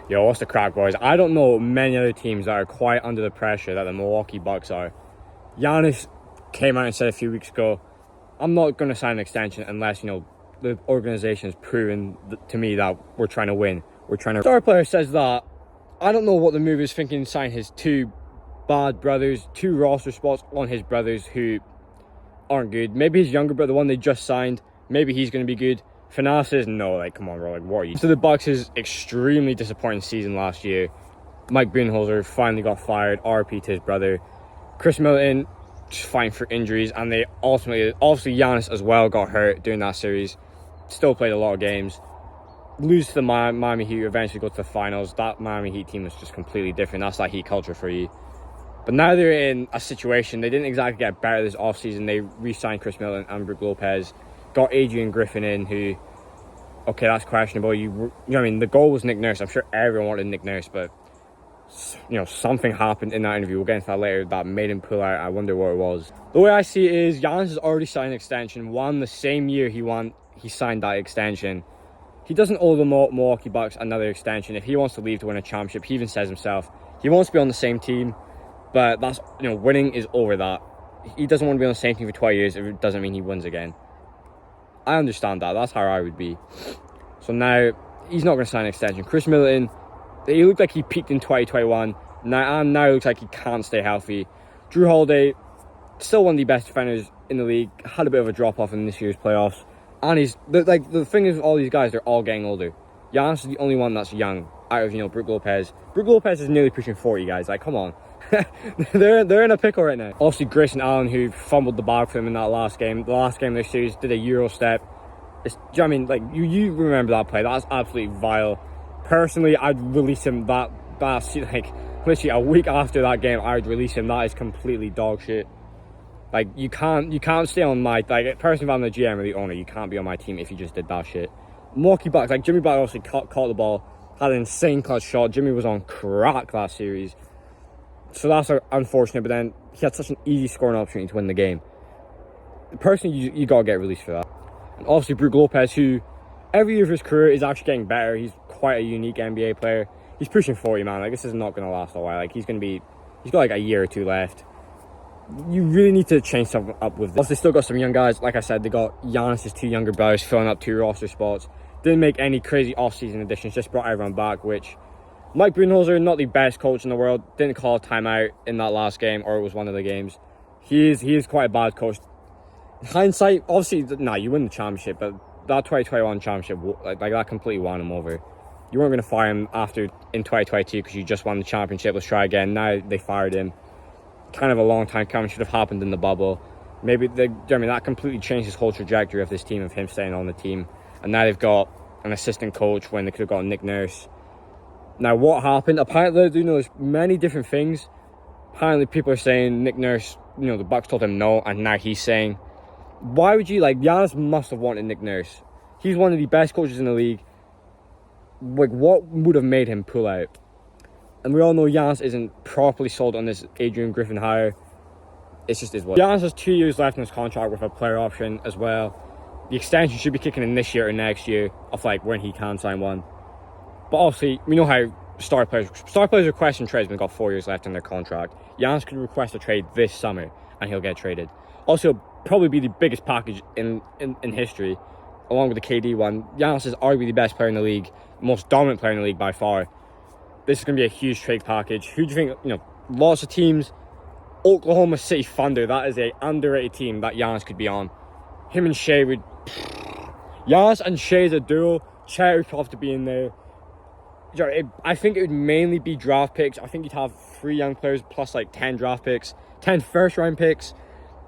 Yo, what's the crack, boys? I don't know many other teams that are quite under the pressure that the Milwaukee Bucks are. Giannis came out and said a few weeks ago, I'm not going to sign an extension unless, the organization has proven to me that we're trying to win. We're trying to... Star player says that. I don't know what the move is thinking, sign his two bad brothers, two roster spots on his brothers who aren't good. Maybe his younger brother, the one they just signed, maybe he's going to be good. Finance says, no, come on, bro, what are you? So the Bucks' extremely disappointing season last year. Mike Budenholzer finally got fired, RP to his brother. Chris Middleton just fighting for injuries, and they ultimately, obviously Giannis as well got hurt during that series. Still played a lot of games. Lose to the Miami Heat, eventually go to the finals. That Miami Heat team was just completely different. That's that Heat culture for you. But now they're in a situation, they didn't exactly get better this offseason. They re-signed Chris Middleton and Brook Lopez. Got Adrian Griffin in, who, okay, that's questionable. The goal was Nick Nurse. I'm sure everyone wanted Nick Nurse, but, something happened in that interview. We'll get into that later that made him pull out. I wonder what it was. The way I see it is, Giannis has already signed an extension. The same year he signed that extension. He doesn't owe the Milwaukee Bucks another extension. If he wants to leave to win a championship, he even says himself, he wants to be on the same team, but that's, winning is over that. He doesn't want to be on the same team for 20 years if it doesn't mean he wins again. I understand that. That's how I would be. So now, he's not going to sign an extension. Chris Middleton, he looked like he peaked in 2021. Now looks like he can't stay healthy. Drew Holiday, still one of the best defenders in the league. Had a bit of a drop-off in this year's playoffs. And the thing is with all these guys, they're all getting older. Giannis is the only one that's young out of, Brook Lopez. Brook Lopez is nearly pushing 40, guys. Come on. they're in a pickle right now. Obviously, Grayson Allen, who fumbled the bag for him in that last game. The last game of their series, did a Euro step. You remember that play. That's absolutely vile. Personally, I'd release him literally a week after that game, I'd release him. That is completely dog shit. You can't stay on my... personally, if I'm the GM or the owner, you can't be on my team if you just did that shit. Milwaukee Bucks, Jimmy Butler obviously caught the ball, had an insane clutch shot. Jimmy was on crack last series. So that's unfortunate, but then he had such an easy scoring opportunity to win the game. Personally, you got to get released for that. And obviously, Brook Lopez, who every year of his career is actually getting better. He's quite a unique NBA player. He's pushing 40, man. This is not going to last a while. He's got a year or two left. You really need to change something up with this. They still got some young guys. Like I said, they got Giannis' two younger brothers filling up two roster spots. Didn't make any crazy off-season additions, just brought everyone back, which... Mike Budenholzer, not the best coach in the world, didn't call a timeout in that last game, or it was one of the games. He is quite a bad coach. In hindsight, obviously, you win the championship, but that 2021 championship, that completely won him over. You weren't going to fire him in 2022 because you just won the championship. Let's try again. Now they fired him. Kind of a long time coming. Should have happened in the bubble. Maybe that completely changed his whole trajectory of this team, of him staying on the team. And now they've got an assistant coach when they could have got Nick Nurse. Now, what happened? Apparently, there's many different things. Apparently, people are saying Nick Nurse, the Bucks told him no, and now he's saying, why would you, Giannis must have wanted Nick Nurse. He's one of the best coaches in the league. What would have made him pull out? And we all know Giannis isn't properly sold on this Adrian Griffin hire. It's just what. Giannis has 2 years left in his contract with a player option as well. The extension should be kicking in this year or next year of when he can sign one. But obviously, we know how star players requesting trades when they've got 4 years left in their contract. Giannis could request a trade this summer, and he'll get traded. Also, probably be the biggest package in history, along with the KD one. Giannis is arguably the best player in the league, most dominant player in the league by far. This is going to be a huge trade package. Who do you think, lots of teams, Oklahoma City Thunder, that is a underrated team that Giannis could be on. Him and Shea would... Giannis and Shea is a duo. Shea would have to be in there. I think it would mainly be draft picks. I think you'd have 3 young players plus 10 draft picks, 10 first-round picks,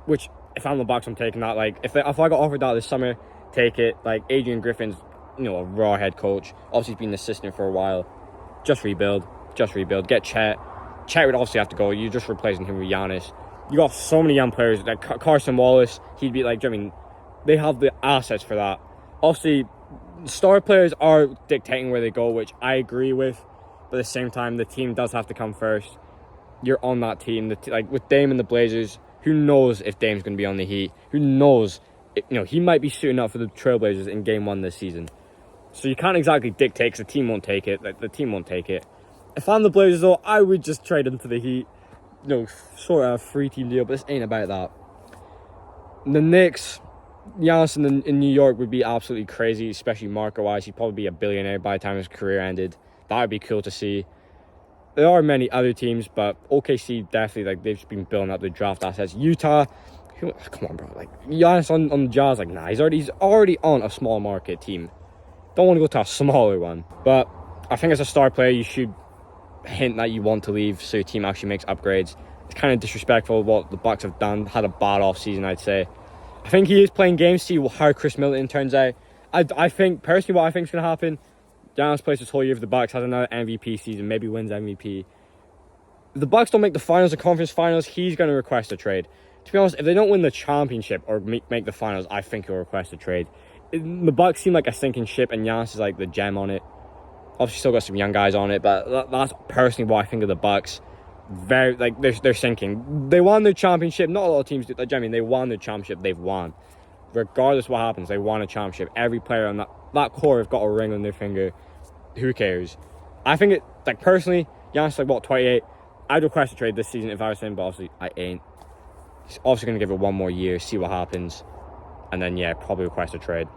which, if I'm the Bucks, I'm taking that. If I got offered that this summer, take it. Adrian Griffin's, a raw head coach. Obviously, he's been an assistant for a while. Just rebuild. Get Chet. Chet would obviously have to go. You're just replacing him with Giannis. You got so many young players. Carson Wallace, he'd be they have the assets for that. Obviously, star players are dictating where they go, which I agree with. But at the same time, the team does have to come first. You're on that team. With Dame and the Blazers, who knows if Dame's going to be on the Heat? Who knows? He might be suiting up for the Trailblazers in Game 1 this season. So you can't exactly dictate because the team won't take it. Like, the team won't take it. If I'm the Blazers, though, I would just trade him to the Heat. You know, sort of a 3-team deal, but this ain't about that. The Knicks, Giannis in New York would be absolutely crazy, especially market-wise. He'd probably be a billionaire by the time his career ended. That would be cool to see. There are many other teams, but OKC definitely, like, they've just been building up their draft assets. Utah, come on, bro. Like, Giannis on the Jazz, like, nah, he's already on a small market team. Don't want to go to a smaller one. But I think as a star player, you should hint that you want to leave so your team actually makes upgrades. It's kind of disrespectful what the Bucks have done. Had a bad off season, I'd say. I think he is playing games to see how Chris Middleton turns out. I think, personally, what I think is going to happen, Giannis plays this whole year for the Bucks, has another MVP season, maybe wins MVP. If the Bucks don't make the finals, the conference finals, he's going to request a trade. To be honest, if they don't win the championship or make the finals, I think he'll request a trade. The Bucks seem like a sinking ship, and Giannis is like the gem on it. Obviously, still got some young guys on it, but that's personally what I think of the Bucks. Very, like, they're sinking. They won the championship. Not a lot of teams do. Like, I mean, they won the championship. They've won. Regardless of what happens, they won a championship. Every player on that core have got a ring on their finger. Who cares? I think it, like, personally, Giannis, like, what, 28? I'd request a trade this season if I was him, but obviously I ain't. He's obviously going to give it one more year, see what happens. And then, yeah, probably request a trade.